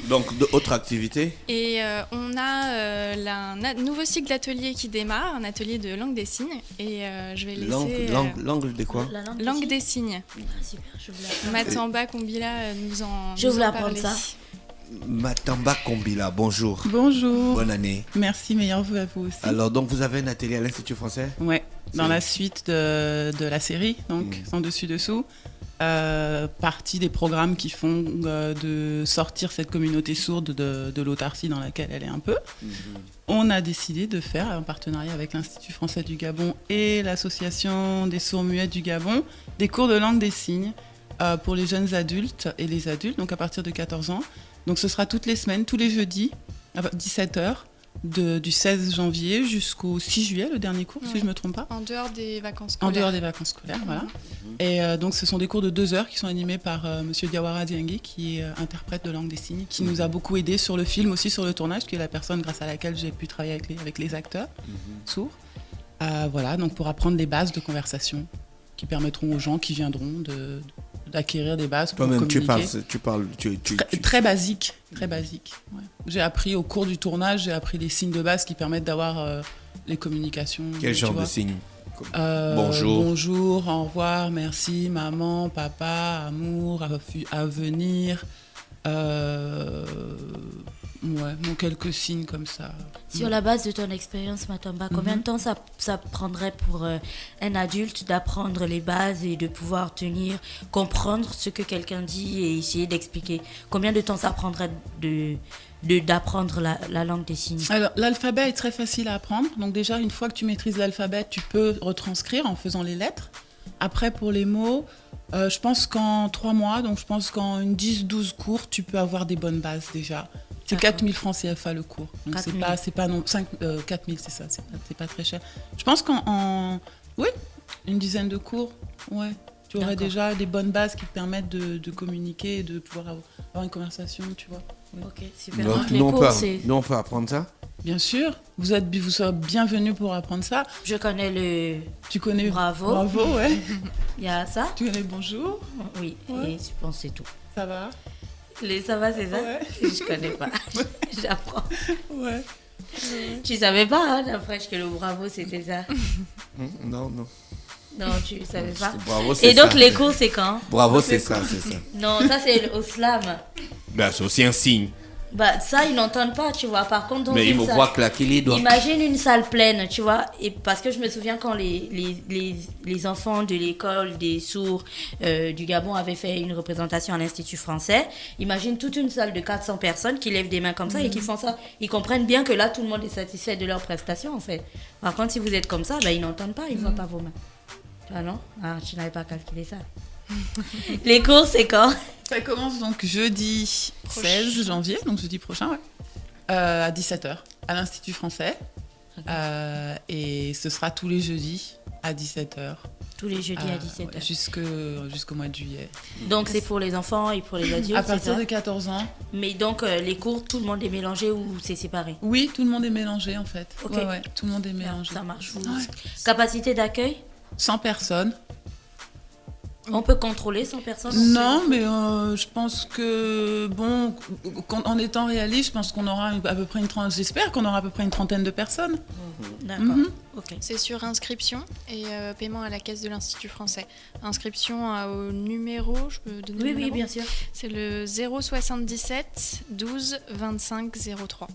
Donc, d'autres activités? Et on a un nouveau cycle d'atelier qui démarre, un atelier de langue des signes. Et je vais laisser... Langue de quoi? La Langue des signes. Ah, super, je voulais apprendre. Matamba Kombila Je nous voulais en apprendre parler. ça. Matamba Kombila, bonjour. Bonjour. Bonne année. Merci, meilleurs vœux à vous aussi. Alors, donc, vous avez un atelier à l'Institut français? Ouais, dans C'est- la suite de la série, donc sans dessus-dessous, partie des programmes qui font de sortir cette communauté sourde de l'autarcie dans laquelle elle est un peu. On a décidé de faire, en partenariat avec l'Institut français du Gabon et l'Association des sourds-muets du Gabon, des cours de langue des signes pour les jeunes adultes et les adultes, donc à partir de 14 ans. Donc ce sera toutes les semaines, tous les jeudis, à 17h, du 16 janvier jusqu'au 6 juillet, le dernier cours, si je ne me trompe pas. En dehors des vacances En scolaires. dehors des vacances scolaires, voilà. Et donc ce sont des cours de 2 heures qui sont animés par Monsieur Diawara Diengui, qui est interprète de langue des signes, qui nous a beaucoup aidé sur le film, aussi sur le tournage, qui est la personne grâce à laquelle j'ai pu travailler avec les acteurs sourds. Voilà, donc pour apprendre les bases de conversation qui permettront aux gens qui viendront d'acquérir des bases pour Toi-même, communiquer. Très basique, très basique. Ouais. J'ai appris au cours du tournage, j'ai appris les signes de base qui permettent d'avoir les communications. Quel tu genre vois. de signe? Bonjour. Bonjour, au revoir, merci, maman, papa, amour, à venir. Ouais, donc quelques signes comme ça. Sur la base de ton expérience, Matamba, combien de temps ça prendrait pour un adulte d'apprendre les bases et de pouvoir comprendre ce que quelqu'un dit et essayer d'expliquer? Combien de temps ça prendrait d'apprendre la langue des signes? Alors, l'alphabet est très facile à apprendre. Donc déjà, une fois que tu maîtrises l'alphabet, tu peux retranscrire en faisant les lettres. Après, pour les mots, je pense qu'en 3 mois, donc je pense qu'en 10-12 cours, tu peux avoir des bonnes bases déjà. C'est 4000 francs CFA le cours. Donc 4 000. c'est pas non 4000, c'est ça, c'est pas très cher. Je pense oui, une dizaine de cours, ouais. Tu aurais D'accord. déjà des bonnes bases qui te permettent de communiquer et de pouvoir avoir une conversation, tu vois. Oui. Ok, super. Donc, Donc, les nous, on cours, peut, c'est... nous, on peut apprendre ça? Bien sûr, vous serez bienvenus pour apprendre ça. Je connais le... Tu connais Bravo. Bravo, ouais. Il y a ça? Tu connais bonjour, Oui, Ouais. et je pense que c'est tout. ça va? Ça va, c'est ça? Ouais. Je connais pas. J'apprends. Ouais. Tu savais pas, hein, la fraîche, que le bravo, c'était ça? Non. Non, tu savais pas? Bravo, c'est Et donc, ça. les cours, c'est quand? Bravo, c'est ça, c'est ça. Non, ça, c'est au slam. Ben, c'est aussi un signe. Bah, ça, ils n'entendent pas, tu vois. Par contre, dans Mais il une me salle... voit claquer les doigts. Imagine une salle pleine, tu vois. Et parce que je me souviens quand les enfants de l'école des sourds du Gabon avaient fait une représentation à l'Institut français. Imagine toute une salle de 400 personnes qui lèvent des mains comme ça et qui font ça. Ils comprennent bien que là, tout le monde est satisfait de leur prestation, en fait. Par contre, si vous êtes comme ça, bah, ils n'entendent pas, ils ne voient pas vos mains. Ah non? Ah, tu n'avais pas calculé ça. Les cours, c'est quand? Ça commence donc jeudi 16 janvier, donc jeudi prochain, ouais, à 17h, à l'Institut français. Et ce sera tous les jeudis à 17h. Tous les jeudis à 17h. Jusqu'au mois de juillet. Donc, c'est pour les enfants et pour les adultes, À c'est partir ça? de 14 ans. Mais donc, les cours, tout le monde est mélangé ou c'est séparé? Oui, tout le monde est mélangé en fait. Ok. Ouais, tout le monde est mélangé. Ça marche. Ouais. Capacité d'accueil? 100 personnes. On peut contrôler 100 personnes? Non, mais je pense que, bon, en étant réaliste, je pense qu'on aura à peu près j'espère qu'on aura à peu près une trentaine de personnes. D'accord. Ok. C'est sur inscription et paiement à la caisse de l'Institut français. Inscription au numéro, je peux donner le Oui, numéro bien sûr. C'est le 077 12 25 03.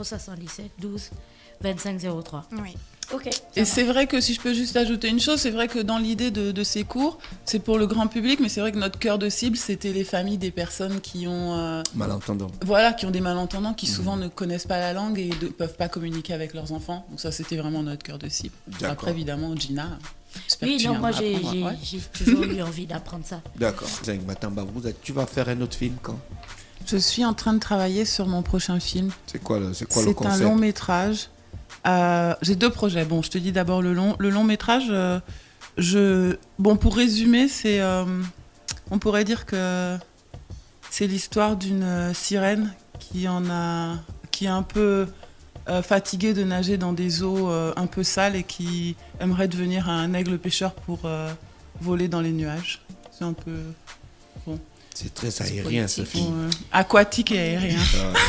077 12 25 03. Oui. Ok. Et c'est vrai que si je peux juste ajouter une chose, c'est vrai que dans l'idée de ces cours, c'est pour le grand public, mais c'est vrai que notre cœur de cible, c'était les familles des personnes qui ont, Malentendant. qui ont des malentendants, qui souvent ne connaissent pas la langue et ne peuvent pas communiquer avec leurs enfants. Donc ça, c'était vraiment notre cœur de cible. D'accord. Après, évidemment, Gina, j'espère que Oui, tu non, moi viendras apprendre, ouais. j'ai toujours eu envie d'apprendre ça. D'accord. Matamba, tu vas faire un autre film quand? Je suis en train de travailler sur mon prochain film. C'est quoi le C'est concept? un long métrage. J'ai 2 projets. Bon, je te dis d'abord le long métrage. Pour résumer, on pourrait dire que c'est l'histoire d'une sirène qui est un peu fatiguée de nager dans des eaux un peu sales et qui aimerait devenir un aigle pêcheur pour voler dans les nuages. C'est un peu bon. C'est très aérien ce film. Aquatique et aérien.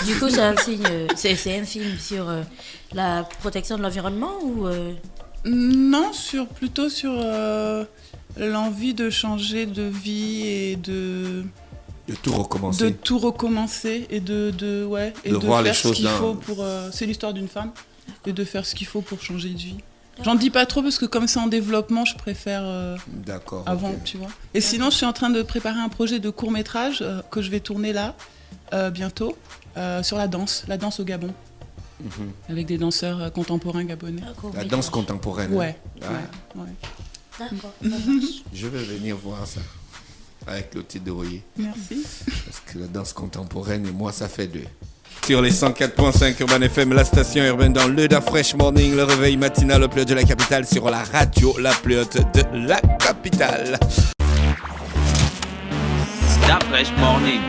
Du coup, c'est un signe, c'est un film sur la protection de l'environnement ou Non, plutôt sur l'envie de changer de vie et de tout recommencer. De tout recommencer et de voir les faire choses ce qu'il faut pour... c'est l'histoire d'une femme et de faire ce qu'il faut pour changer de vie. J'en dis pas trop parce que comme c'est en développement, je préfère avant, tu vois. Et sinon, je suis en train de préparer un projet de court-métrage que je vais tourner là, bientôt, sur la danse au Gabon. Avec des danseurs contemporains gabonais. La danse contemporaine. Ouais. D'accord. Je vais venir voir ça avec Clotilde de Royer. Merci. Parce que la danse contemporaine et moi, ça fait deux. Sur les 104.5 Urban FM, la station urbaine dans le Da Fresh Morning, le réveil matinal au plus haut de la capitale sur la radio la plus haute de la capitale. Da Fresh Morning.